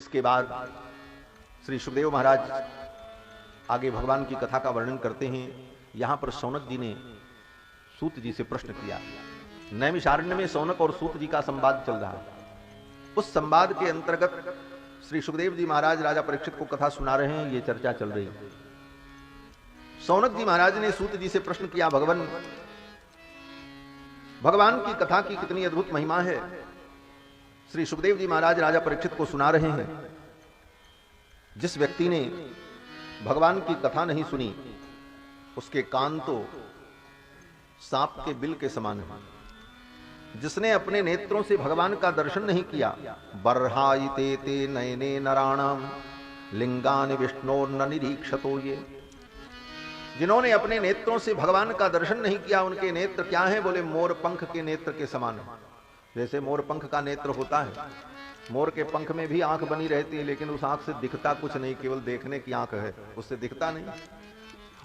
इसके बाद श्री सुखदेव महाराज आगे भगवान की कथा का वर्णन करते हैं। यहां पर शौनक जी ने सूत जी से प्रश्न किया। नैमिषारण्य में शौनक और सूत जी का संवाद चल रहा है। उस संवाद के अंतर्गत श्री सुखदेव जी महाराज राजा परीक्षित को कथा सुना रहे हैं। ये चर्चा चल रही है। शौनक जी महाराज ने सूत जी से प्रश्न किया, भगवान की कथा की कितनी अद्भुत महिमा है। श्री सुखदेव जी महाराज राजा परीक्षित को सुना रहे हैं। जिस व्यक्ति ने भगवान की कथा नहीं सुनी उसके कान तो सांप के बिल के समान है। जिसने अपने नेत्रों से भगवान का दर्शन नहीं किया, बर्हायिते ते नयने नराणाम लिंगानि विष्णोर्न निरीक्षतो, ये जिन्होंने अपने नेत्रों से भगवान का दर्शन नहीं किया उनके नेत्र क्या हैं? बोले मोर पंख के नेत्र के समान है। जैसे मोर पंख का नेत्र होता है, मोर के पंख में भी आंख बनी रहती है लेकिन उस आंख से दिखता कुछ नहीं, केवल देखने की आंख है, उससे दिखता नहीं।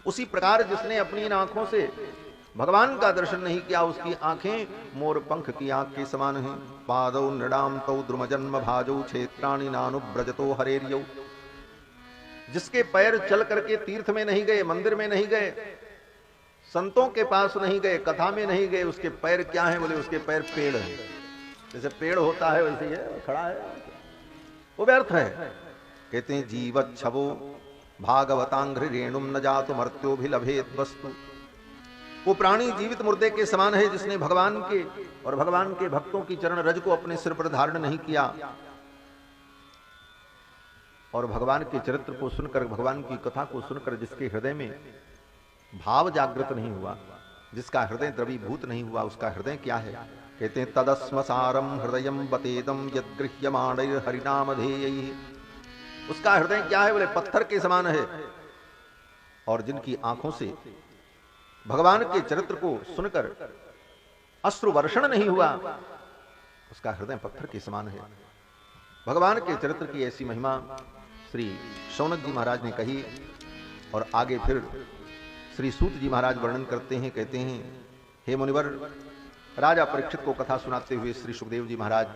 उसी प्रकार जिसने अपनी इन आंखों से भगवान का दर्शन नहीं किया उसकी आंखें मोर पंख की आंख के समान हैं। पादौ नृणाम तौ द्रुमजन्म भाजौ क्षेत्राणि नानुब्रजतो हरेर्यौ। जिसके पैर चल करके तीर्थ में नहीं गए, मंदिर में नहीं गए, संतों के पास नहीं गए, कथा में नहीं गए, उसके पैर क्या हैं? बोले उसके पैर पेड़ हैं। जैसे पेड़ होता है वैसे ही है, खड़ा है, वो व्यर्थ है। कहते हैं जीवत छवो भागवतांघ्रि रेणुम न जातु मर्त्यो भी लभेत वस्तु। वो प्राणी जीवित मुर्दे के समान है जिसने भगवान के और भगवान के भक्तों की चरण रज को अपने सिर पर धारण नहीं किया और भगवान के चरित्र को सुनकर, भगवान की कथा को सुनकर जिसके हृदय में भाव जागृत नहीं हुआ, जिसका हृदय द्रवीभूत नहीं हुआ, उसका हृदय क्या है? कहते हैं तदस्मसारम हृदयम बतेदम यद्गृह्यमाणैर् हरिनामधेयैः। उसका हृदय क्या है? बोले पत्थर के समान है। और जिनकी आंखों से भगवान के चरित्र को सुनकर अश्रु वर्षण नहीं हुआ उसका हृदय पत्थर के समान है। भगवान के चरित्र की ऐसी महिमा श्री शौनक जी महाराज ने कही। और आगे फिर श्री सूत जी महाराज वर्णन करते हैं। कहते हैं हे मुनिवर, राजा परीक्षित को कथा सुनाते हुए श्री सुखदेव जी महाराज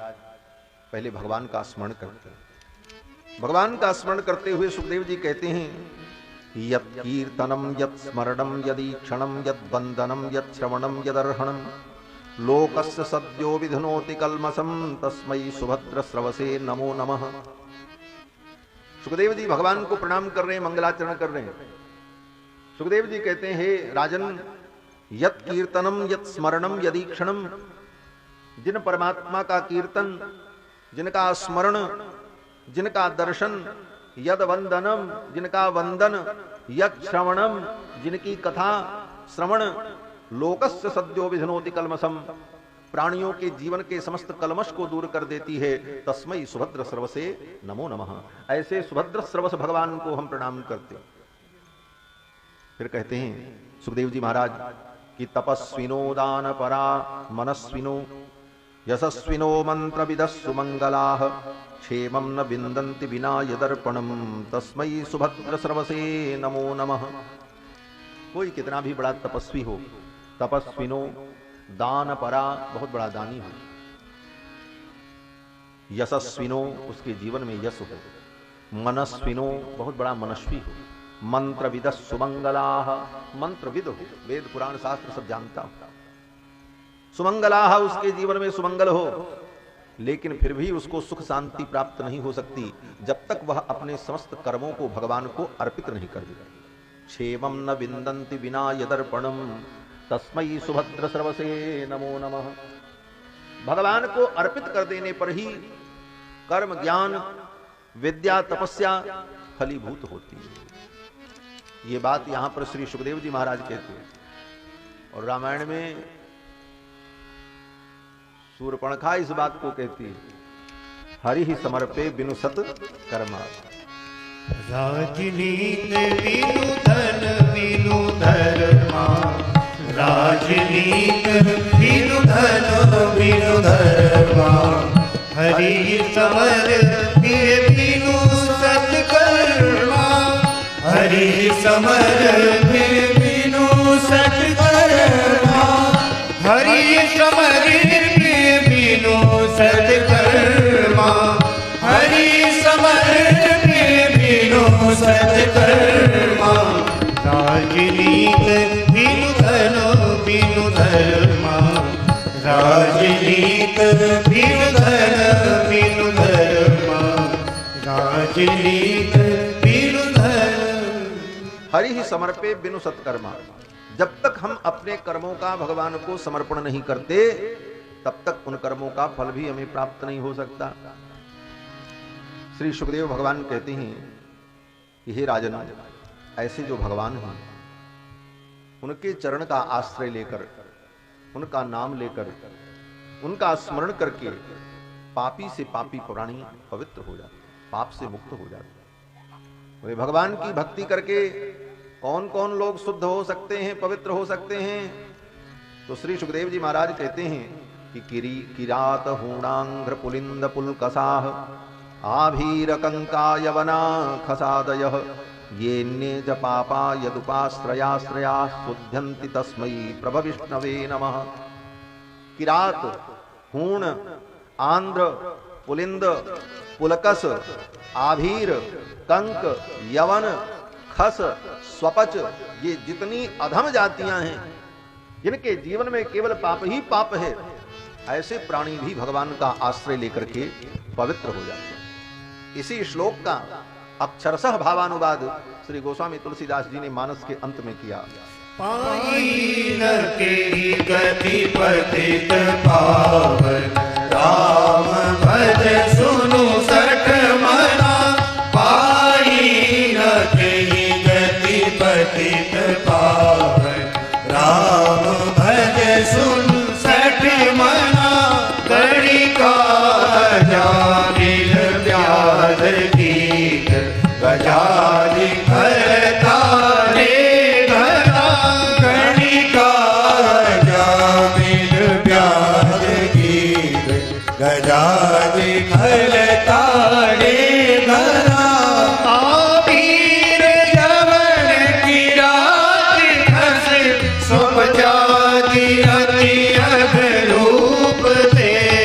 पहले भगवान का स्मरण करते हैं। भगवान का स्मरण करते हुए सुखदेव जी कहते हैं यत् कीर्तनम यत् स्मरणम यदीक्षणम यद् वंदनम यत् श्रवणम यदर्हणम लोकस्य सद्यो विधुनोति कल्मषम तस्मै सुभद्र स्रवसे नमो नमः। सुखदेव जी भगवान को प्रणाम कर रहे हैं, मंगलाचरण कर रहे हैं। सुखदेव जी कहते हैं हे राजन, यत् कीर्तनम यत् स्मरणम यदीक्षणम, जिन परमात्मा का कीर्तन, जिनका स्मरण, जिनका दर्शन, यद वंदनम, जिनका वंदन, यत् श्रवणम, जिनकी कथा श्रवण, लोकस्य सद्यो विधनोति कल्मषम, प्राणियों के जीवन के समस्त कलमश को दूर कर देती है। तस्मै सुभद्र स्रवसे नमो नमः। ऐसे सुभद्र स्रवस भगवान को हम प्रणाम करते। फिर कहते हैं सुखदेव जी महाराज कि तपस्विनो दान परा मनस्विनो यशस्विनो मंत्र विदस्सु मंगलाः क्षेमं न विन्दन्ति विना यदर्पणम तस्मै सुभद्र स्रवसे नमो नमः। कोई कितना भी बड़ा तपस्वी हो, तपस्विनो दान परा, बहुत बड़ा दानी हो, यशस्विनो, उसके जीवन में यश हो, मनस्विनो, बहुत बड़ा मनस्वी हो, मंत्र विदस्सु मंगलाः, मंत्रविद हो, वेद पुराण शास्त्र सब जानता हो, सुमंगलाः, उसके जीवन में सुमंगल हो, लेकिन फिर भी उसको सुख शांति प्राप्त नहीं हो सकती जब तक वह अपने समस्त कर्मों को भगवान को अर्पित नहीं कर देता। क्षेमं न विन्दन्ति विना यदर्पणम तस्मै सुभद्र स्रवसे नमो नमः। भगवान को अर्पित कर देने पर ही कर्म, ज्ञान, विद्या, तपस्या फलीभूत होती है। ये बात यहां पर श्री सुखदेव जी महाराज कहते हैं। और रामायण में शूर्पणखा इस बात को कहती है, हरि ही समर्पे बिनु सत कर्मा। राजनीत बिनु धन बिनु धर्मा, राजनीत बिनु धन बिनु धर्मा, हरि समर बिनु सत्कर्मा, हरि समर बिनु सत्कर्मा, हरि समर बिनु सत्कर्मा, हरि समर सत्कर्मा राजनीत बिनु धन बिनु धर्मा राजनीत बिनु धन बिनु धर्मा राजनीत बिनु धर्म। हरि ही समर्पे बिनु सत्कर्मा। जब तक हम अपने कर्मों का भगवान को समर्पण नहीं करते तब तक उन कर्मों का फल भी हमें प्राप्त नहीं हो सकता। श्री सुखदेव भगवान कहते हैं कि हे राजन, ऐसे जो भगवान हैं उनके चरण का आश्रय लेकर, उनका नाम लेकर, उनका स्मरण करके पापी से पापी प्राणी पवित्र हो जाते, पाप से मुक्त हो जाते। वे भगवान की भक्ति करके कौन कौन लोग शुद्ध हो सकते हैं, पवित्र हो सकते हैं? तो श्री सुखदेव जी महाराज कहते हैं कि किरात हूणांग्र पुलिंद पुलकसाह आभीर कंका यवना खसादयः येन्ये च पापा यदुपाश्रयाश्रया शुद्धन्ति तस्मै प्रभ विष्णवे नमः। किरात, हूण, आंध्र, पुलिंद, पुलकस, आभीर, कंक, यवन, खस, स्वपच, ये जितनी अधम जातियां हैं जिनके जीवन में केवल पाप ही पाप है, ऐसे प्राणी भी भगवान का आश्रय लेकर के पवित्र हो जाते हैं। इसी श्लोक का अक्षरशः भावानुवाद श्री गोस्वामी तुलसीदास जी ने मानस के अंत में किया। पाइन के गति पतित पावन राम भज सुनु सठ मना। पाइन के गति पतित पावन राम भज सुनु सठ मना। कड़ी का जामिल व्याध गीत गजाली करता रे घरा। कड़ी का जामिल व्याध गीत गजाली